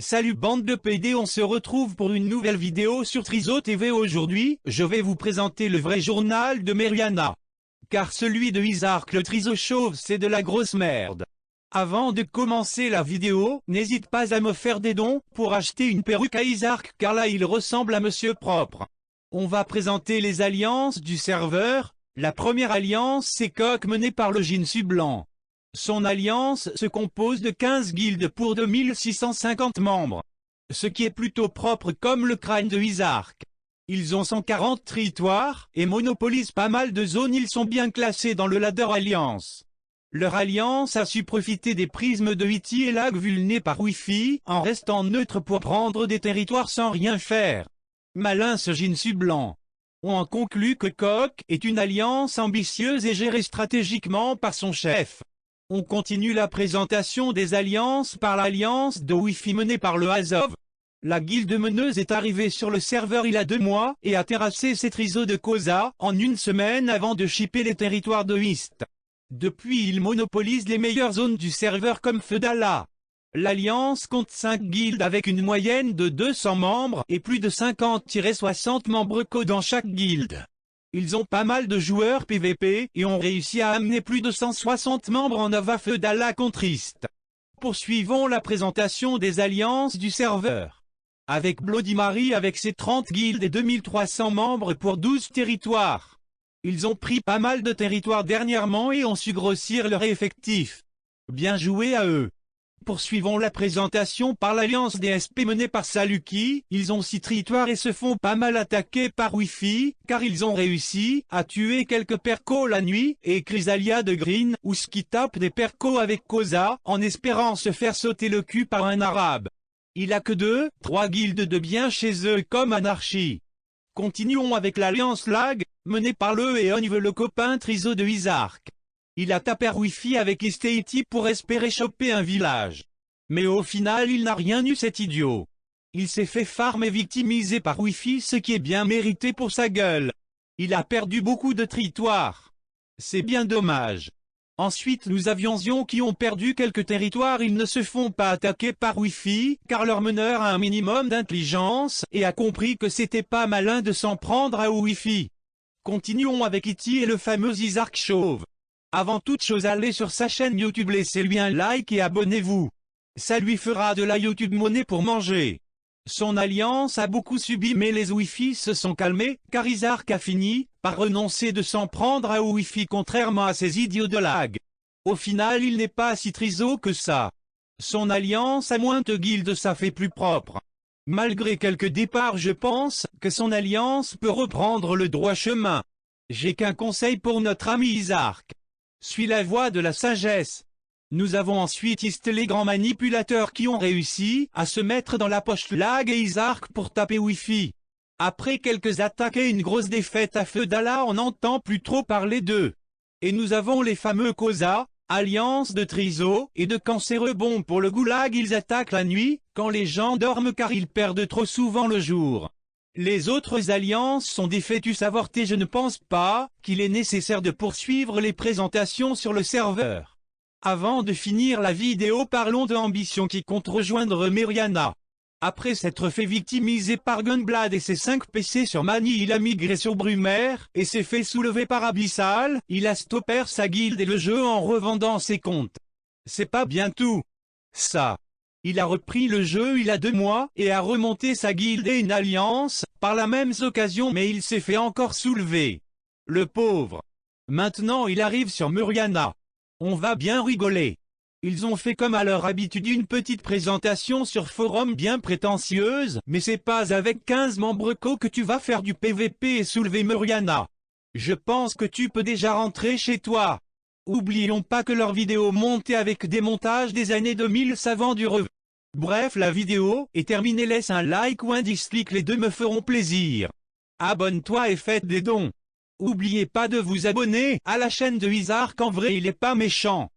Salut bande de PD, on se retrouve pour une nouvelle vidéo sur Trizo TV. Aujourd'hui, je vais vous présenter le vrai journal de Meriana. Car celui de Isarc le Trizo chauve c'est de la grosse merde. Avant de commencer la vidéo, n'hésite pas à me faire des dons pour acheter une perruque à Isarc car là il ressemble à Monsieur Propre. On va présenter les alliances du serveur. La première alliance c'est Coq menée par le Jinsu Blanc. Son alliance se compose de 15 guildes pour 2650 membres. Ce qui est plutôt propre comme le crâne de Isarc. Ils ont 140 territoires et monopolisent pas mal de zones, ils sont bien classés dans le ladder alliance. Leur alliance a su profiter des prismes de Iti et lag vulnés par Wi-Fi en restant neutre pour prendre des territoires sans rien faire. Malin ce Jinsu Blanc. On en conclut que Coq est une alliance ambitieuse et gérée stratégiquement par son chef. On continue la présentation des alliances par l'alliance de Wi-Fi menée par le Azov. La guilde meneuse est arrivée sur le serveur il y a 2 mois et a terrassé ses trisos de Koza en une semaine avant de shipper les territoires de Hist. Depuis il monopolise les meilleures zones du serveur comme Feudala. L'alliance compte 5 guildes avec une moyenne de 200 membres et plus de 50-60 membres dans chaque guilde. Ils ont pas mal de joueurs PVP et ont réussi à amener plus de 160 membres en Nova Feudala contre Hist. Poursuivons la présentation des alliances du serveur. Avec Bloody Mary avec ses 30 guildes et 2300 membres pour 12 territoires. Ils ont pris pas mal de territoires dernièrement et ont su grossir leur effectif. Bien joué à eux. Poursuivons la présentation par l'alliance des SP menée par Saluki. Ils ont 6 territoires et se font pas mal attaquer par Wi-Fi, car ils ont réussi à tuer quelques percos la nuit, et Chrysalia de Green, ou ce qui tape des percos avec Koza, en espérant se faire sauter le cul par un arabe. Il a que 3 guildes de bien chez eux comme Anarchy. Continuons avec l'alliance lag, menée par le Eonive le copain Trizo de Isarc. Il a tapé Wi-Fi avec Isteiti pour espérer choper un village. Mais au final il n'a rien eu cet idiot. Il s'est fait farm et victimisé par Wi-Fi, ce qui est bien mérité pour sa gueule. Il a perdu beaucoup de territoires. C'est bien dommage. Ensuite nous avions Zion qui ont perdu quelques territoires, ils ne se font pas attaquer par Wi-Fi, car leur meneur a un minimum d'intelligence et a compris que c'était pas malin de s'en prendre à Wi-Fi. Continuons avec Iti et le fameux Isarc chauve. Avant toute chose allez sur sa chaîne YouTube, laissez-lui un like et abonnez-vous. Ça lui fera de la YouTube monnaie pour manger. Son alliance a beaucoup subi mais les Wi-Fi se sont calmés, car Isarc a fini par renoncer de s'en prendre à Wi-Fi contrairement à ces idiots de lag. Au final il n'est pas si triso que ça. Son alliance a moins de guildes, ça fait plus propre. Malgré quelques départs je pense que son alliance peut reprendre le droit chemin. J'ai qu'un conseil pour notre ami Isarc. Suis la voie de la sagesse. Nous avons ensuite Hist, les grands manipulateurs qui ont réussi à se mettre dans la poche lag et Isarc pour taper Wi-Fi. Après quelques attaques et une grosse défaite à Feudala, on n'entend plus trop parler d'eux. Et nous avons les fameux Koza, alliance de Trizo et de cancéreux. Bon pour le goulag, ils attaquent la nuit, quand les gens dorment car ils perdent trop souvent le jour. Les autres alliances sont des fœtus avortés. Je ne pense pas qu'il est nécessaire de poursuivre les présentations sur le serveur. Avant de finir la vidéo, parlons de Ambition qui compte rejoindre Meriana. Après s'être fait victimiser par Gunblade et ses 5 PC sur Mani, il a migré sur Brumaire et s'est fait soulever par Abyssal. Il a stoppé sa guilde et le jeu en revendant ses comptes. C'est pas bien tout ça. Il a repris le jeu il y a 2 mois et a remonté sa guilde et une alliance par la même occasion, mais il s'est fait encore soulever. Le pauvre. Maintenant il arrive sur Meriana. On va bien rigoler. Ils ont fait comme à leur habitude une petite présentation sur forum bien prétentieuse, mais c'est pas avec 15 membres que tu vas faire du PVP et soulever Meriana. Je pense que tu peux déjà rentrer chez toi. Oublions pas que leurs vidéos montées avec des montages des années 2000 ça vend du rêve. Bref, la vidéo est terminée, laisse un like ou un dislike, les deux me feront plaisir. Abonne-toi et faites des dons. Oubliez pas de vous abonner à la chaîne de Isarc, en vrai il est pas méchant.